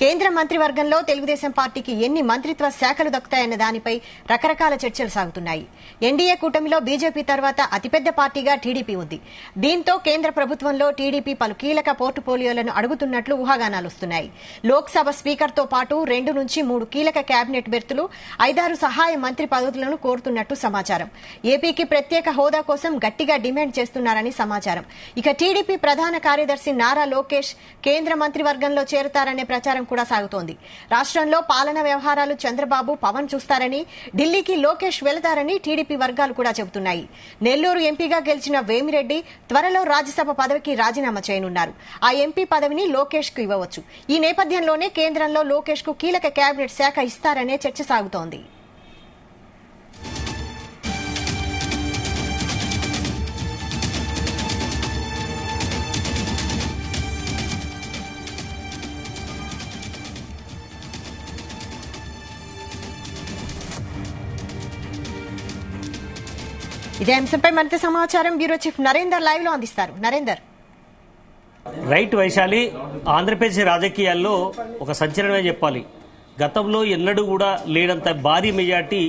కేంద్ర మంత్రివర్గంలో తెలుగుదేశం పార్టీకి ఎన్ని మంత్రిత్వ శాఖలు దక్కుతాయన్న దానిపై రకరకాల చర్చలు సాగుతున్నాయి. ఎన్డీఏ కూటమిలో బీజేపీ తర్వాత అతిపెద్ద పార్టీగా టీడీపీ ఉంది. దీంతో కేంద్ర ప్రభుత్వంలో టీడీపీ పలు కీలక పోర్టుఫోలియోలను అడుగుతున్నట్లు ఊహాగానాలు వస్తున్నాయి. లోక్సభ స్పీకర్తో పాటు 2 నుంచి 3 కీలక కేబినెట్ బెర్తులు, 5-6 సహాయ మంత్రి పదవులను కోరుతున్నట్టు సమాచారం. ఏపీకి ప్రత్యేక హోదా కోసం గట్టిగా డిమాండ్ చేస్తున్నారని సమాచారం. ఇక టీడీపీ ప్రధాన కార్యదర్శి నారా లోకేష్ కేంద్ర మంత్రివర్గంలో చేరతారనే ప్రచారం కూడా సాగుతోంది. రాష్ట్రంలో పాలనా వ్యవహారాలు చంద్రబాబు, పవన్ చూస్తారని, ఢిల్లీకి లోకేష్ వెళతారని టీడీపీ వర్గాలు కూడా చెబుతున్నాయి. నెల్లూరు ఎంపీగా గెలిచిన వేమిరెడ్డి త్వరలో రాజ్యసభ పదవికి రాజీనామా చేయనున్నారు. ఆ ఎంపీ పదవిని లోకేష్ కు ఇవ్వవచ్చు. ఈ నేపథ్యంలోనే కేంద్రంలో లోకేష్ కు కీలక కేబినెట్ శాఖ ఇస్తారనే చర్చ సాగుతోంది. ఇదే అంశంపై మరింత సమాచారం బ్యూరో చీఫ్ నరేందర్ లైవ్ లో అందిస్తారు. నరేందర్. రైట్ వైశాలి, ఆంధ్రప్రదేశ్ రాజకీయాల్లో ఒక సంచలనమే చెప్పాలి. గతంలో ఎన్నడూ కూడా లేనంత భారీ మెజార్టీ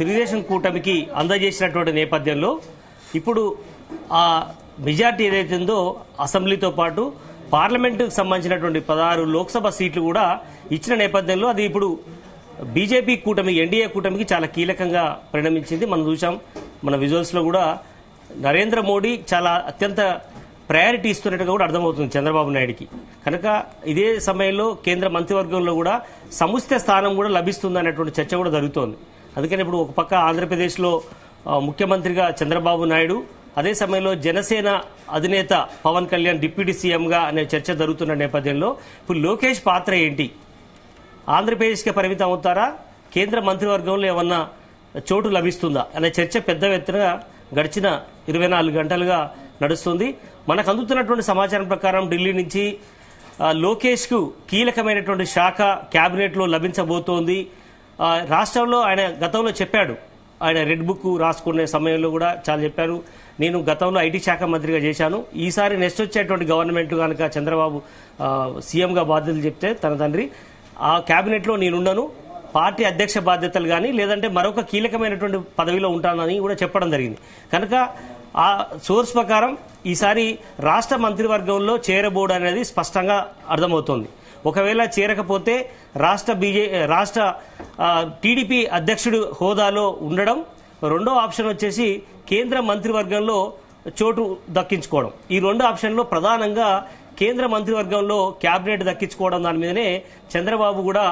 తెలుగుదేశం కూటమికి అందజేసినటువంటి నేపథ్యంలో ఇప్పుడు ఆ మెజార్టీ ఏదైతుందో అసెంబ్లీతో పాటు పార్లమెంటుకు సంబంధించినటువంటి 16 లోక్సభ సీట్లు కూడా ఇచ్చిన నేపథ్యంలో అది ఇప్పుడు బీజేపీ కూటమి, ఎన్డీఏ కూటమికి చాలా కీలకంగా పరిణమించింది. మనం చూసాం, మన విజువల్స్ లో కూడా నరేంద్ర మోడీ చాలా అత్యంత ప్రయారిటీ ఇస్తున్నట్టుగా కూడా అర్థమవుతుంది చంద్రబాబు నాయుడికి. కనుక ఇదే సమయంలో కేంద్ర మంత్రివర్గంలో కూడా సముచిత స్థానం కూడా లభిస్తుంది అనేటువంటి చర్చ కూడా జరుగుతోంది. అందుకని ఇప్పుడు ఒక పక్క ఆంధ్రప్రదేశ్లో ముఖ్యమంత్రిగా చంద్రబాబు నాయుడు, అదే సమయంలో జనసేన అధినేత పవన్ కళ్యాణ్ డిప్యూటీ సీఎంగా అనే చర్చ జరుగుతున్న నేపథ్యంలో ఇప్పుడు లోకేష్ పాత్ర ఏంటి? ఆంధ్రప్రదేశ్కి పరిమితం అవుతారా? కేంద్ర మంత్రివర్గంలో ఏమన్నా చోటు లభిస్తుందా అనే చర్చ పెద్ద ఎత్తున గడిచిన 24 గంటలుగా నడుస్తుంది. మనకు అందుతున్నటువంటి సమాచారం ప్రకారం ఢిల్లీ నుంచి లోకేష్ కు కీలకమైనటువంటి శాఖ కేబినెట్ లో లభించబోతోంది. రాష్ట్రంలో ఆయన గతంలో చెప్పాడు, ఆయన రెడ్ బుక్ రాసుకునే సమయంలో కూడా చాలా చెప్పారు, నేను గతంలో ఐటీ శాఖ మంత్రిగా చేశాను, ఈసారి నెక్స్ట్ వచ్చేటువంటి గవర్నమెంట్ కనుక చంద్రబాబు సీఎంగా బాధ్యతలు చెప్తే తన తండ్రి ఆ కేబినెట్ లో నేనున్నాను, పార్టీ అధ్యక్ష బాధ్యతలు కానీ లేదంటే మరొక కీలకమైనటువంటి పదవిలో ఉంటానని కూడా చెప్పడం జరిగింది. కనుక ఆ సోర్స్ ప్రకారం ఈసారి రాష్ట్ర మంత్రివర్గంలో చేరబోవడం అనేది స్పష్టంగా అర్థమవుతోంది. ఒకవేళ చేరకపోతే రాష్ట్ర టీడీపీ అధ్యక్షుడు హోదాలో ఉండడం, రెండో ఆప్షన్ వచ్చేసి కేంద్ర మంత్రివర్గంలో చోటు దక్కించుకోవడం. ఈ 2 ఆప్షన్లో ప్రధానంగా కేంద్ర మంత్రివర్గంలో కేబినెట్ దక్కించుకోవడం దాని మీదనే చంద్రబాబు కూడా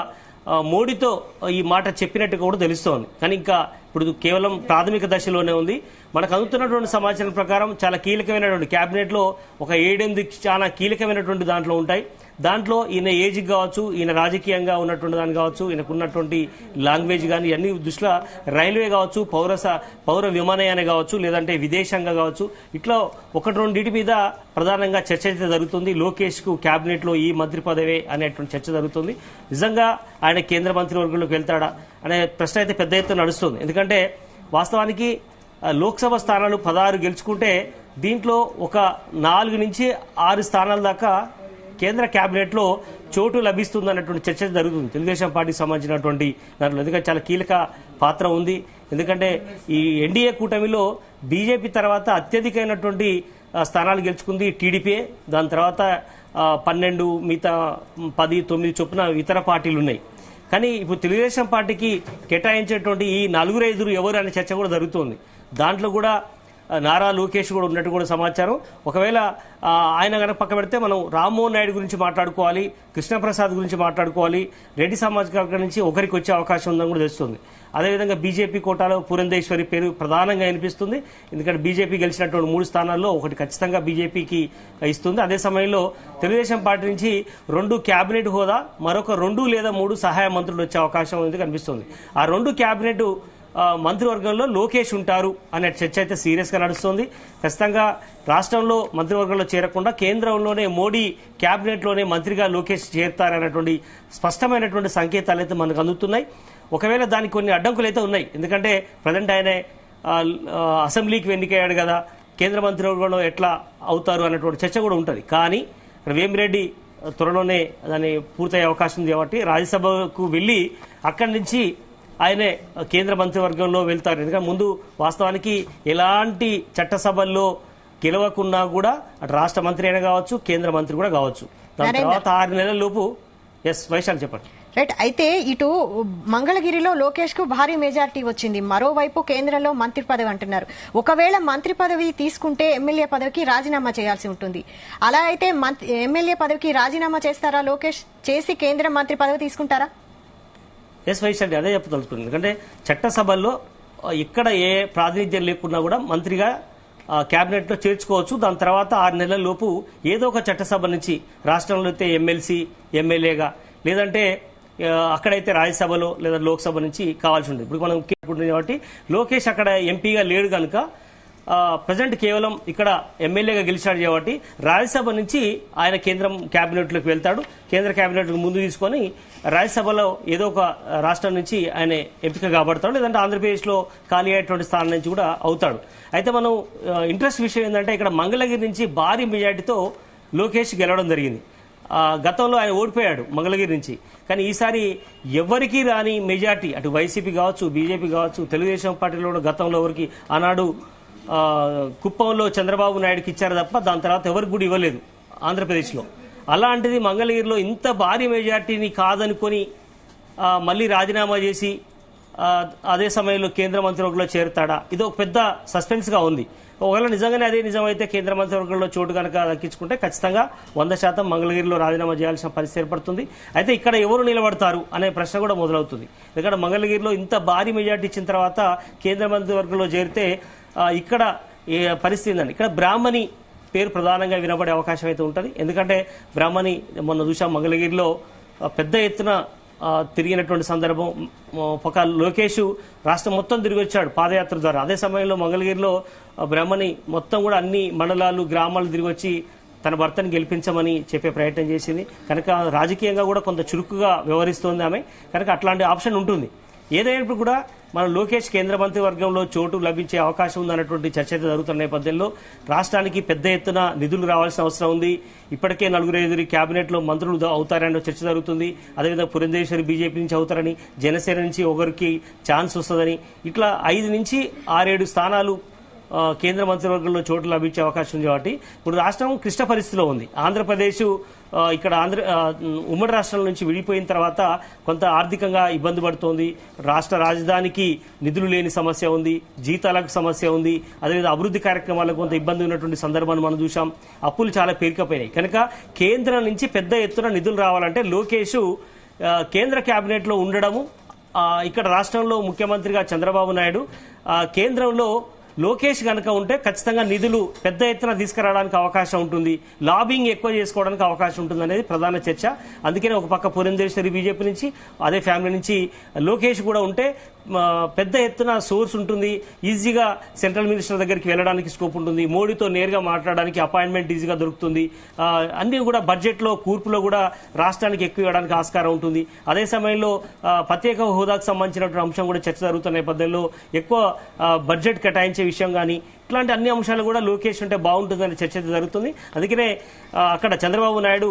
మోడీతో ఈ మాట చెప్పినట్టు కూడా తెలుస్తోంది. కానీ ఇంకా ఇప్పుడు కేవలం ప్రాథమిక దశలోనే ఉంది. మనకు అందుతున్నటువంటి సమాచారం ప్రకారం చాలా కీలకమైనటువంటి కేబినెట్ లో ఒక 7-8 చాలా కీలకమైనటువంటి దాంట్లో ఉంటాయి. దాంట్లో ఈయన ఏజ్ కావచ్చు, ఈయన రాజకీయంగా ఉన్నటువంటి దాని కావచ్చు, ఈయనకున్నటువంటి లాంగ్వేజ్ కానీ అన్ని దృష్టిలో రైల్వే కావచ్చు, పౌర విమానయాన కావచ్చు, లేదంటే విదేశంగా కావచ్చు, ఇట్లా 1-2 మీద ప్రధానంగా చర్చ అయితే జరుగుతుంది. లోకేష్ కు కేబినెట్ లో ఈ మంత్రి పదవే అనేటువంటి చర్చ జరుగుతుంది. నిజంగా ఆయన కేంద్ర మంత్రివర్గంలోకి వెళ్తాడా అనే ప్రశ్న అయితే పెద్ద ఎత్తున నడుస్తుంది. ఎందుకంటే వాస్తవానికి లోక్సభ స్థానాలు 16 గెలుచుకుంటే దీంట్లో ఒక 4 నుంచి 6 స్థానాల దాకా కేంద్ర కేబినెట్ లో చోటు లభిస్తుంది అన్నటువంటి చర్చ జరుగుతుంది తెలుగుదేశం పార్టీకి సంబంధించినటువంటి దాంట్లో. ఎందుకంటే చాలా కీలక పాత్ర ఉంది. ఎందుకంటే ఈ ఎన్డీఏ కూటమిలో బీజేపీ తర్వాత అత్యధికమైనటువంటి స్థానాలు గెలుచుకుంది టీడీపీ. దాని తర్వాత 12, మిగతా 10, 9 చొప్పున ఇతర పార్టీలు ఉన్నాయి. కానీ ఇప్పుడు తెలుగుదేశం పార్టీకి కేటాయించేటువంటి ఈ 4-5 ఎవరు అనే చర్చ కూడా జరుగుతోంది. దాంట్లో కూడా నారా లోకేష్ కూడా ఉన్నట్టు కూడా సమాచారం. ఒకవేళ ఆయన కనుక పక్క పెడితే మనం రామ్మోహన్ నాయుడు గురించి మాట్లాడుకోవాలి, కృష్ణప్రసాద్ గురించి మాట్లాడుకోవాలి, రెడ్డి సామాజిక వర్గం నుంచి ఒకరికి వచ్చే అవకాశం ఉందని కూడా తెలుస్తుంది. అదేవిధంగా బీజేపీ కోటాలో పురంధేశ్వరి పేరు ప్రధానంగా వినిపిస్తుంది. ఎందుకంటే బీజేపీ గెలిచినటువంటి 3 స్థానాల్లో ఒకటి ఖచ్చితంగా బీజేపీకి ఇస్తుంది. అదే సమయంలో తెలుగుదేశం పార్టీ నుంచి 2 కేబినెట్ హోదా, మరొక 2 లేదా 3 సహాయ మంత్రులు వచ్చే అవకాశం ఉంది కనిపిస్తుంది. ఆ 2 కేబినెట్ మంత్రివర్గంలో లోకేష్ ఉంటారు అనే చర్చ అయితే సీరియస్ గా నడుస్తోంది. ఖచ్చితంగా రాష్ట్రంలో మంత్రివర్గంలో చేరకుండా కేంద్రంలోనే మోడీ కేబినెట్ లోనే మంత్రిగా లోకేష్ చేరతారనేటువంటి స్పష్టమైనటువంటి సంకేతాలు అయితే మనకు అందుతున్నాయి. ఒకవేళ దానికి కొన్ని అడ్డంకులు అయితే ఉన్నాయి. ఎందుకంటే ప్రజెంట్ ఆయన అసెంబ్లీకి ఎన్నికయ్యాడు కదా, కేంద్ర మంత్రివర్గంలో ఎట్లా అవుతారు అన్నటువంటి చర్చ కూడా ఉంటుంది. కానీ వేమిరెడ్డి త్వరలోనే దాన్ని పూర్తయ్యే అవకాశం ఉంది కాబట్టి రాజ్యసభకు వెళ్లి అక్కడి నుంచి ఆయనే కేంద్ర మంత్రివర్గంలో వెళ్తారు. ఎందుకంటే ముందు వాస్తవానికి ఎలాంటి చట్టసభల్లో గెలవకున్నా కూడా అటు రాష్ట్ర మంత్రి అయినా కావచ్చు, కేంద్ర మంత్రి కూడా కావచ్చు. దాని తర్వాత 6 నెలల లోపు వైశాలి చెప్పండి. రైట్. అయితే ఇటు మంగళగిరిలో లోకేష్ కు భారీ మెజారిటీ వచ్చింది, మరోవైపు కేంద్రంలో మంత్రి పదవి అంటున్నారు. ఒకవేళ మంత్రి పదవి తీసుకుంటే ఎమ్మెల్యే పదవికి రాజీనామా చేయాల్సి ఉంటుంది. అలా అయితే ఎమ్మెల్యే పదవికి రాజీనామా చేస్తారా లోకేష్? చేసి కేంద్ర మంత్రి పదవి తీసుకుంటారా? వైశాలి అదే చెప్పదలుచుకుంది. ఎందుకంటే చట్టసభల్లో ఇక్కడ ఏ ప్రాతినిధ్యం లేకున్నా కూడా మంత్రిగా కేబినెట్ లో చేర్చుకోవచ్చు. దాని తర్వాత 6 నెలల లోపు ఏదో ఒక చట్టసభ నుంచి రాష్ట్రంలో అయితే ఎమ్మెల్సీ ఎమ్మెల్యేగా, లేదంటే అక్కడైతే రాజ్యసభలో లేదా లోక్సభ నుంచి కావాల్సి ఉంటుంది. ఇప్పుడు మనం కాబట్టి లోకేష్ అక్కడ ఎంపీగా లేడు కనుక ప్రజెంట్ కేవలం ఇక్కడ ఎమ్మెల్యేగా గెలిచాడు కాబట్టి రాజ్యసభ నుంచి ఆయన కేంద్రం కేబినెట్లోకి వెళ్తాడు. కేంద్ర కేబినెట్కు ముందు తీసుకొని రాజ్యసభలో ఏదో ఒక రాష్ట్రం నుంచి ఆయన ఎంపిక కాబడతాడు, లేదంటే ఆంధ్రప్రదేశ్లో ఖాళీ అయ్యేటువంటి స్థానం నుంచి కూడా అవుతాడు. అయితే మనం ఇంట్రెస్ట్ విషయం ఏంటంటే ఇక్కడ మంగళగిరి నుంచి భారీ మెజార్టీతో లోకేష్ గెలవడం జరిగింది. గతంలో ఆయన ఓడిపోయాడు మంగళగిరి నుంచి. కానీ ఈసారి ఎవరికి రాని మెజార్టీ, అటు వైసీపీ కావచ్చు, బీజేపీ కావచ్చు, తెలుగుదేశం పార్టీలో కూడా గతంలో ఎవరికి ఆనాడు కుప్పంలో చంద్రబాబు నాయుడుకి ఇచ్చారు తప్ప దాని తర్వాత ఎవరికి కూడా ఇవ్వలేదు ఆంధ్రప్రదేశ్లో. అలాంటిది మంగళగిరిలో ఇంత భారీ మెజార్టీని కాదనుకొని మళ్ళీ రాజీనామా చేసి అదే సమయంలో కేంద్ర మంత్రివర్గంలో చేరుతాడా? ఇది ఒక పెద్ద సస్పెన్స్గా ఉంది. ఒకవేళ నిజంగానే అదే నిజమైతే కేంద్ర మంత్రివర్గంలో చోటు కనుక దక్కించుకుంటే ఖచ్చితంగా 100% మంగళగిరిలో రాజీనామా చేయాల్సిన పరిస్థితి ఏర్పడుతుంది. అయితే ఇక్కడ ఎవరు నిలబడతారు అనే ప్రశ్న కూడా మొదలవుతుంది. ఎందుకంటే మంగళగిరిలో ఇంత భారీ మెజార్టీ ఇచ్చిన తర్వాత కేంద్ర మంత్రివర్గంలో చేరితే ఇక్కడ పరిస్థితి ఏంటంటే ఇక్కడ బ్రాహ్మణి పేరు ప్రధానంగా వినబడే అవకాశం అయితే ఉంటుంది. ఎందుకంటే బ్రాహ్మణి మొన్న చూసాం మంగళగిరిలో పెద్ద ఎత్తున తిరిగినటువంటి సందర్భం. ఒక లోకేష్ రాష్ట్రం మొత్తం తిరిగి వచ్చాడు పాదయాత్ర ద్వారా. అదే సమయంలో మంగళగిరిలో బ్రాహ్మణి మొత్తం కూడా అన్ని మండలాలు గ్రామాలు తిరిగి వచ్చి తన భర్తను గెలిపించమని చెప్పే ప్రయత్నం చేసింది. కనుక రాజకీయంగా కూడా కొంత చురుకుగా వ్యవహరిస్తోంది ఆమె. కనుక అట్లాంటి ఆప్షన్ ఉంటుంది. ఏదైనప్పుడు కూడా మన లోకేష్ కేంద్ర మంత్రివర్గంలో చోటు లభించే అవకాశం ఉందన్నటువంటి చర్చ జరుగుతున్న నేపథ్యంలో రాష్ట్రానికి పెద్ద ఎత్తున నిధులు రావాల్సిన అవసరం ఉంది. ఇప్పటికే 4-5 కేబినెట్లో మంత్రులు అవుతారని చర్చ జరుగుతుంది. అదేవిధంగా పురంధేశ్వరి బీజేపీ నుంచి అవుతారని, జనసేన నుంచి ఒకరికి ఛాన్స్ వస్తుందని, ఇట్లా 5 నుంచి 6-7 స్థానాలు కేంద్ర మంత్రివర్గంలో చోటు లభించే అవకాశం ఉంది. కాబట్టి ఇప్పుడు రాష్ట్రం క్లిష్ట పరిస్థితిలో ఉంది. ఆంధ్రప్రదేశ్ ఇక్కడ ఉమ్మడి రాష్ట్రాల నుంచి విడిపోయిన తర్వాత కొంత ఆర్థికంగా ఇబ్బంది పడుతోంది. రాష్ట్ర రాజధానికి నిధులు లేని సమస్య ఉంది, జీతాలకు సమస్య ఉంది, అదేవిధంగా అభివృద్ధి కార్యక్రమాలకు కొంత ఇబ్బంది ఉన్నటువంటి సందర్భాన్ని మనం చూసాం. అప్పులు చాలా పేరుకపోయినాయి. కనుక కేంద్రం నుంచి పెద్ద ఎత్తున నిధులు రావాలంటే లోకేష్ కేంద్ర కేబినెట్ లో ఉండడము, ఇక్కడ రాష్ట్రంలో ముఖ్యమంత్రిగా చంద్రబాబు నాయుడు, కేంద్రంలో లోకేష్ కనుక ఉంటే ఖచ్చితంగా నిధులు పెద్ద ఎత్తున తీసుకురావడానికి అవకాశం ఉంటుంది, లాబింగ్ ఎక్కువ చేసుకోవడానికి అవకాశం ఉంటుంది అనేది ప్రధాన చర్చ. అందుకనే ఒక పక్క పురంధేశ్వరి బీజేపీ నుంచి, అదే ఫ్యామిలీ నుంచి లోకేష్ కూడా ఉంటే పెద్ద ఎత్తున సోర్స్ ఉంటుంది, ఈజీగా సెంట్రల్ మినిస్టర్ దగ్గరికి వెళ్ళడానికి స్కోప్ ఉంటుంది, మోడీతో నేరుగా మాట్లాడడానికి అపాయింట్మెంట్ ఈజీగా దొరుకుతుంది. అన్ని కూడా బడ్జెట్లో కూర్పులో కూడా రాష్ట్రానికి ఎక్కువ ఇవ్వడానికి ఆస్కారం ఉంటుంది. అదే సమయంలో ప్రత్యేక హోదాకు సంబంధించినటువంటి అంశం కూడా చర్చ జరుగుతున్న నేపథ్యంలో ఎక్కువ బడ్జెట్ కేటాయించే విషయం కానీ ఇట్లాంటి అన్ని అంశాలు కూడా లోకేష్ ఉంటే బాగుంటుందనే చర్చ జరుగుతుంది. అందుకనే అక్కడ చంద్రబాబు నాయుడు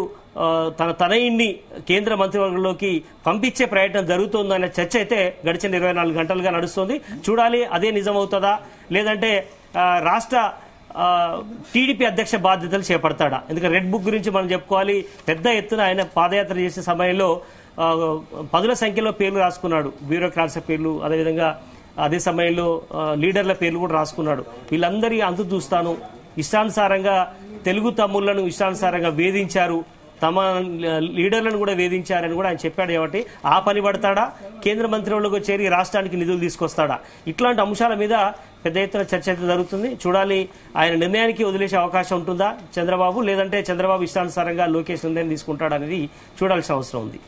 తన తనయుణ్ణి కేంద్ర మంత్రివర్గంలోకి పంపించే ప్రయత్నం జరుగుతుందనే చర్చ అయితే గడిచిన 24 గంటలుగా నడుస్తుంది. చూడాలి అదే నిజమవుతుందా, లేదంటే రాష్ట్ర టీడీపీ అధ్యక్ష బాధ్యతలు చేపడతాడా? ఎందుకంటే రెడ్ బుక్ గురించి మనం చెప్పుకోవాలి. పెద్ద ఎత్తున ఆయన పాదయాత్ర చేసే సమయంలో 10ల సంఖ్యలో పేర్లు రాసుకున్నాడు, బ్యూరోక్రాట్స్ పేర్లు, అదేవిధంగా అదే సమయంలో లీడర్ల పేర్లు కూడా రాసుకున్నాడు. వీళ్ళందరి అంతు చూస్తాను, ఇష్టానుసారంగా తెలుగు తమ్ముళ్లను ఇష్టానుసారంగా వేధించారు, తమ లీడర్లను కూడా వేధించారని కూడా ఆయన చెప్పాడు. కాబట్టి ఆ పని పడతాడా, కేంద్ర మంత్రివర్గంలోకి చేరి రాష్ట్రానికి నిధులు తీసుకొస్తాడా? ఇట్లాంటి అంశాల మీద పెద్ద ఎత్తున చర్చ అయితే జరుగుతుంది. చూడాలి ఆయన నిర్ణయానికి వదిలేసే అవకాశం ఉంటుందా చంద్రబాబు, లేదంటే చంద్రబాబు ఇష్టానుసారంగా లోకేష్ నిర్ణయం తీసుకుంటాడనేది చూడాల్సిన అవసరం ఉంది.